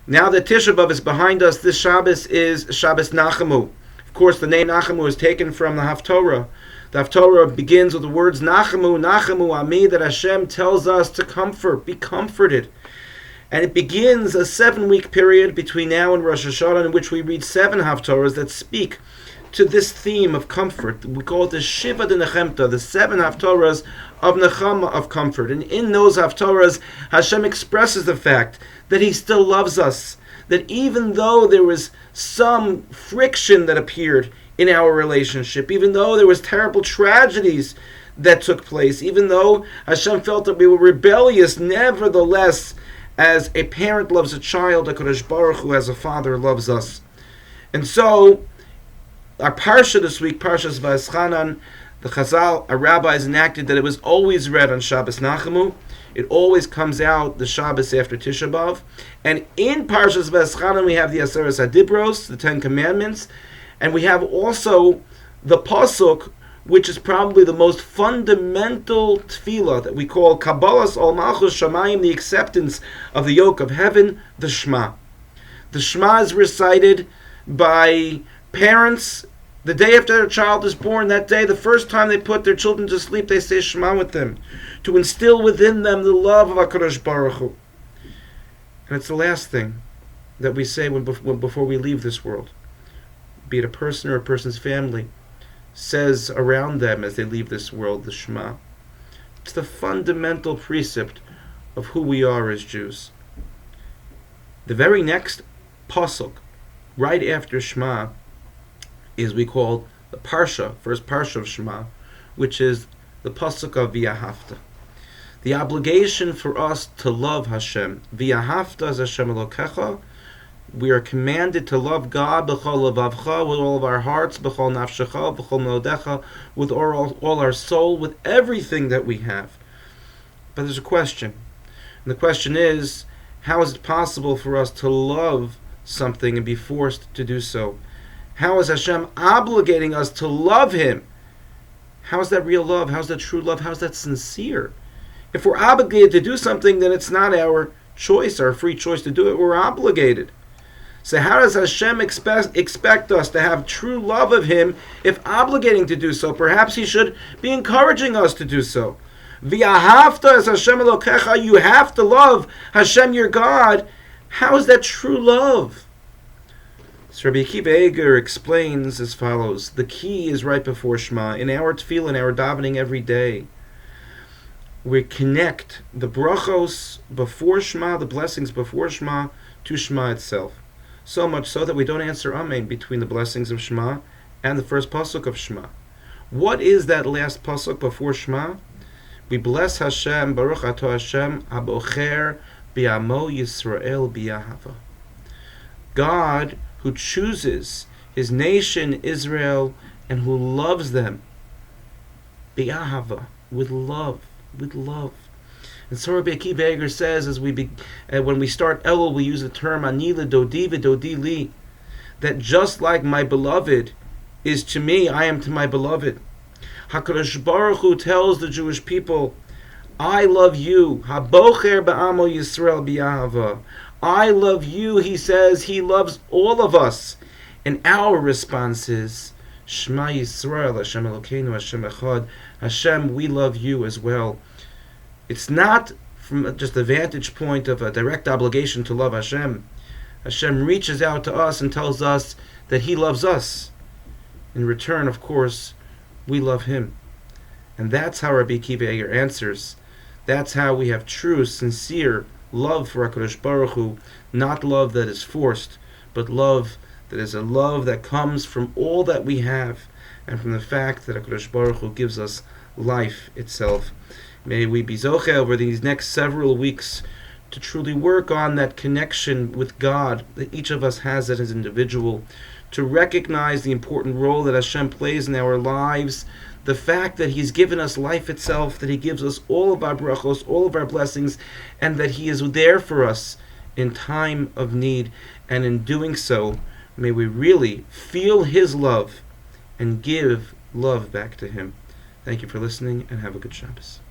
Now that Tisha B'Av is behind us, this Shabbos is Shabbos Nachamu. Of course, the name Nachamu is taken from the Haftorah. The Haftorah begins with the words Nachamu, Nachamu Ami, that Hashem tells us to comfort, be comforted. And it begins a 7-week period between now and Rosh Hashanah in which we read 7 Haftorahs that speak to this theme of comfort. We call it the Shiva de Nechemta, the 7 Haftorahs of Nechama, of comfort. And in those Haftorahs, Hashem expresses the fact that He still loves us, that even though there was some friction that appeared in our relationship, even though there was terrible tragedies that took place, even though Hashem felt that we were rebellious, nevertheless, as a parent loves a child, HaKadosh Baruch Hu as a father loves us. And so, our Parsha this week, Parshas Vaeschanan, the Chazal, our rabbis enacted that it was always read on Shabbos Nachamu. It always comes out the Shabbos after Tisha B'Av. And in Parshas Vaeschanan we have the Aseres HaDibros, the 10 Commandments, and we have also the Pasuk, which is probably the most fundamental tefillah that we call Kabbalas Ol Malchus Shamayim, the acceptance of the yoke of heaven, the Shema. The Shema is recited by parents the day after their child is born. That day, the first time they put their children to sleep, they say Shema with them, to instill within them the love of HaKadosh Baruch Hu. And it's the last thing that we say before we leave this world, be it a person or a person's family, says around them as they leave this world, the Shema. It's the fundamental precept of who we are as Jews. The very next pasuk, right after Shema, is we call the Parsha, first Parsha of Shema, which is the pasuk of V'ahavta. The obligation for us to love Hashem. V'ahavta as Hashem Elokecha. We are commanded to love God b'chol levavcha, with all of our hearts, b'chol nafshecha, b'chol meodecha, with all our soul, with everything that we have. But there's a question. And the question is, how is it possible for us to love something and be forced to do so? How is Hashem obligating us to love Him? How is that real love? How is that true love? How is that sincere? If we're obligated to do something, then it's not our choice, our free choice to do it. We're obligated. So how does Hashem expect us to have true love of Him if obligating to do so? Perhaps He should be encouraging us to do so. V'ahavta as Hashem Elokecha, you have to love Hashem your God. How is that true love? So Rabbi Akiva Eger explains as follows. The key is right before Shema. In our tefillah, in our davening every day, we connect the brachos before Shema, the blessings before Shema, to Shema itself. So much so that we don't answer Amen between the blessings of Shema and the first pasuk of Shema. What is that last pasuk before Shema? We bless Hashem, Baruch Ato Hashem, Abocher Bi'amo Yisrael Bi'ahava. God who chooses His nation Israel and who loves them Bi'ahava, with love. And so Rabbi Akiva Eger says, as when we start Elul, we use the term Ani L'Dodi V'Dodi Li, that just like my beloved is to me, I am to my beloved. HaKadosh Baruch Hu tells the Jewish people, I love you. Habocher ba'amo Yisrael bi'ahava. I love you, He says. He loves all of us. And our response is, Shema Yisrael, Hashem Elokeinu, Hashem Echad. Hashem, we love you as well. It's not from just the vantage point of a direct obligation to love Hashem. Hashem reaches out to us and tells us that He loves us. In return, of course, we love Him. And that's how Rabbi Akiva Eger answers. That's how we have true, sincere love for HaKadosh Baruch Hu, not love that is forced, but love that is a love that comes from all that we have and from the fact that HaKadosh Baruch Hu gives us life itself. May we be zocheh over these next several weeks to truly work on that connection with God that each of us has as an individual, to recognize the important role that Hashem plays in our lives, the fact that He's given us life itself, that He gives us all of our brachos, all of our blessings, and that He is there for us in time of need. And in doing so, may we really feel His love and give love back to Him. Thank you for listening, and have a good Shabbos.